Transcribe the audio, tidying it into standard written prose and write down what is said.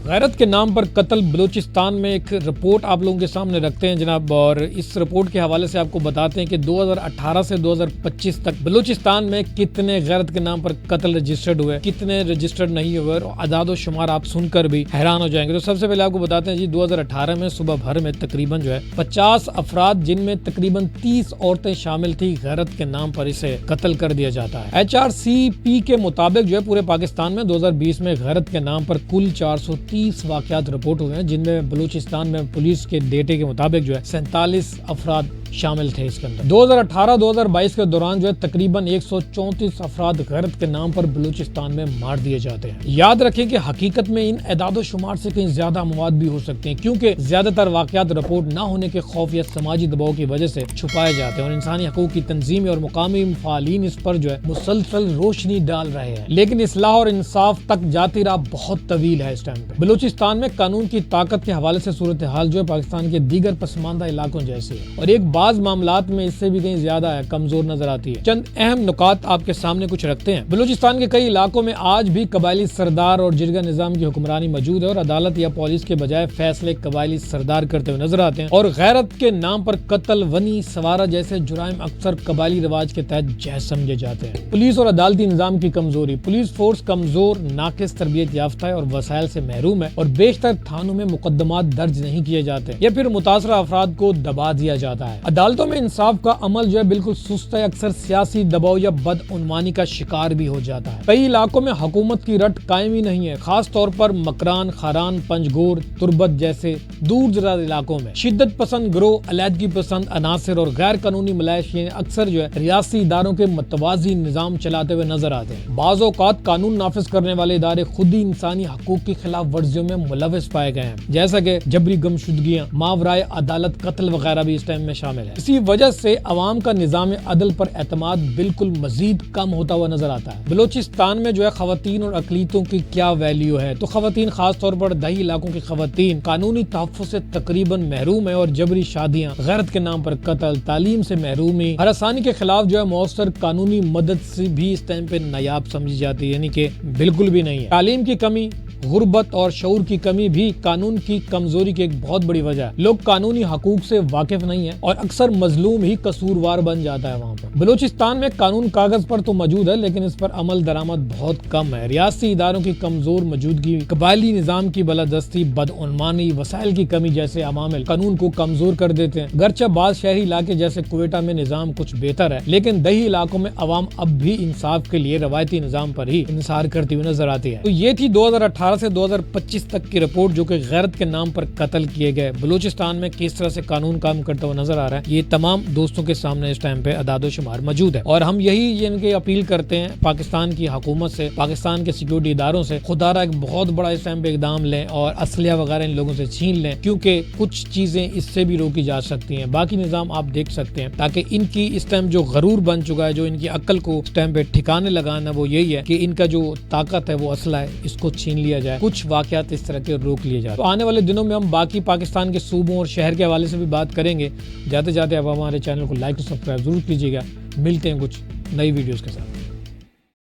غیرت کے نام پر قتل بلوچستان میں ایک رپورٹ آپ لوگوں کے سامنے رکھتے ہیں جناب، اور اس رپورٹ کے حوالے سے آپ کو بتاتے ہیں کہ 2018 سے 2025 تک بلوچستان میں کتنے غیرت کے نام پر قتل رجسٹرڈ ہوئے، کتنے رجسٹرڈ نہیں ہوئے، اور اعداد و شمار آپ سن کر بھی حیران ہو جائیں گے۔ تو سب سے پہلے آپ کو بتاتے ہیں جی 2018 میں صبح بھر میں تقریباً 50 افراد، جن میں تقریباً 30 عورتیں شامل تھی، غیرت کے نام پر اسے قتل کر دیا جاتا ہے۔ HRCP کے مطابق پورے پاکستان میں 2020 میں غیرت کے نام پر کل 430 واقعات رپورٹ ہوئے ہیں، جن میں بلوچستان میں پولیس کے ڈیٹے کے مطابق 47 افراد شامل تھے اس کے اندر۔ 2018-2022 کے دوران تقریباً 134 افراد غیرت کے نام پر بلوچستان میں مار دیے جاتے ہیں۔ یاد رکھیں کہ حقیقت میں ان اعداد و شمار سے کہیں زیادہ اموات بھی ہو سکتے ہیں، کیونکہ زیادہ تر واقعات رپورٹ نہ ہونے کے خوف یا سماجی دباؤ کی وجہ سے چھپائے جاتے ہیں، اور انسانی حقوق کی تنظیمیں اور مقامی فعالین اس پر مسلسل روشنی ڈال رہے ہیں، لیکن اصلاح اور انصاف تک جاتی راہ بہت طویل ہے۔ اس ٹائم پہ بلوچستان میں قانون کی طاقت کے حوالے سے صورتحال پاکستان کے دیگر پسماندہ علاقوں جیسی ہے، اور ایک بعض معاملات میں اس سے بھی کہیں زیادہ کمزور نظر آتی ہے۔ چند اہم نکات آپ کے سامنے کچھ رکھتے ہیں۔ بلوچستان کے کئی علاقوں میں آج بھی قبائلی سردار اور جرگہ نظام کی حکمرانی موجود ہے، اور عدالت یا پولیس کے بجائے فیصلے قبائلی سردار کرتے ہوئے نظر آتے ہیں، اور غیرت کے نام پر قتل، ونی، سوارہ جیسے جرائم اکثر قبائلی رواج کے تحت جائز سمجھے جاتے ہیں۔ پولیس اور عدالتی نظام کی کمزوری۔ پولیس فورس کمزور، ناقص تربیت یافتہ ہے اور وسائل سے محروم ہے، اور بیشتر تھانوں میں مقدمات درج نہیں کیے جاتے یا پھر متاثرہ افراد کو دبا دیا جاتا ہے۔ عدالتوں میں انصاف کا عمل بالکل سست ہے، اکثر سیاسی دباؤ یا بدعنوانی کا شکار بھی ہو جاتا ہے۔ کئی علاقوں میں حکومت کی رٹ قائم ہی نہیں ہے، خاص طور پر مکران، خاران، پنجگور، تربت جیسے دور دراز علاقوں میں شدت پسند گروہ، علیحدگی پسند عناصر اور غیر قانونی ملائشین اکثر ریاستی اداروں کے متوازی نظام چلاتے ہوئے نظر آتے ہیں۔ بعض اوقات قانون نافذ کرنے والے ادارے خود ہی انسانی حقوق کی خلاف ورزیوں میں ملوث پائے گئے ہیں، جیسا کہ جبری گمشدگیاں، ماورائے عدالت قتل وغیرہ بھی اس ٹائم میں شامل ہے۔ اسی وجہ سے عوام کا نظام عدل پر اعتماد بالکل مزید کم ہوتا ہوا نظر آتا ہے۔ بلوچستان میں خواتین اور اقلیتوں کی کیا ویلیو ہے، تو خواتین خاص طور پر دیہی علاقوں کی خواتین قانونی تحفظ سے تقریباً محروم ہے، اور جبری شادیاں، غیرت کے نام پر قتل، تعلیم سے محرومی، ہراسانی کے خلاف مؤثر قانونی مدد سے بھی اس ٹائم پہ نایاب سمجھی جاتی ہے، یعنی کہ بالکل بھی نہیں ہے۔ تعلیم کی کمی، غربت اور شعور کی کمی بھی قانون کی کمزوری کی ایک بہت بڑی وجہ ہے۔ لوگ قانونی حقوق سے واقف نہیں ہیں، اور اکثر مظلوم ہی قصوروار بن جاتا ہے وہاں پر۔ بلوچستان میں قانون کاغذ پر تو موجود ہے، لیکن اس پر عمل درآمد بہت کم ہے۔ ریاستی اداروں کی کمزور موجودگی، قبائلی نظام کی بالادستی، بدعنوانی، وسائل کی کمی جیسے عوامل قانون کو کمزور کر دیتے ہیں۔ گرچہ بعض شہری علاقے جیسے کوئٹہ میں نظام کچھ بہتر ہے، لیکن دیہی علاقوں میں عوام اب بھی انصاف کے لیے روایتی نظام پر ہی انحصار کرتی ہوئی نظر آتی ہے۔ تو یہ تھی 2018 سے 2025 تک کی رپورٹ، جو کہ غیرت کے نام پر قتل کیے گئے بلوچستان میں کس طرح سے قانون کام کرتا ہوا نظر آ رہا ہے۔ یہ تمام دوستوں کے سامنے اس ٹائم پہ اعداد و شمار موجود ہے، اور ہم یہی ان کے اپیل کرتے ہیں پاکستان کی حکومت سے، پاکستان کے سیکورٹی اداروں سے، خدا را ایک بہت بڑا اس ٹائم پہ اقدام لیں اور اسلحہ وغیرہ ان لوگوں سے چھین لیں، کیونکہ کچھ چیزیں اس سے بھی روکی جا سکتی ہیں۔ باقی نظام آپ دیکھ سکتے ہیں، تاکہ ان کی اس ٹائم جو غرور بن چکا ہے، جو ان کی عقل کو اس ٹائم پہ ٹھکانے لگانا، وہ یہی ہے کہ ان کا جو طاقت ہے، وہ اسلحہ ہے، اس کو چھین لیا جائے، کچھ واقعات اس طرح کے روک لیے جائے۔ تو آنے والے دنوں میں ہم باقی پاکستان کے صوبوں اور شہر کے حوالے سے بھی بات کریں گے۔ جاتے جاتے آپ ہمارے چینل کو لائک اور سبسکرائب ضرور کیجیے گا۔ ملتے ہیں کچھ نئی ویڈیوز کے ساتھ۔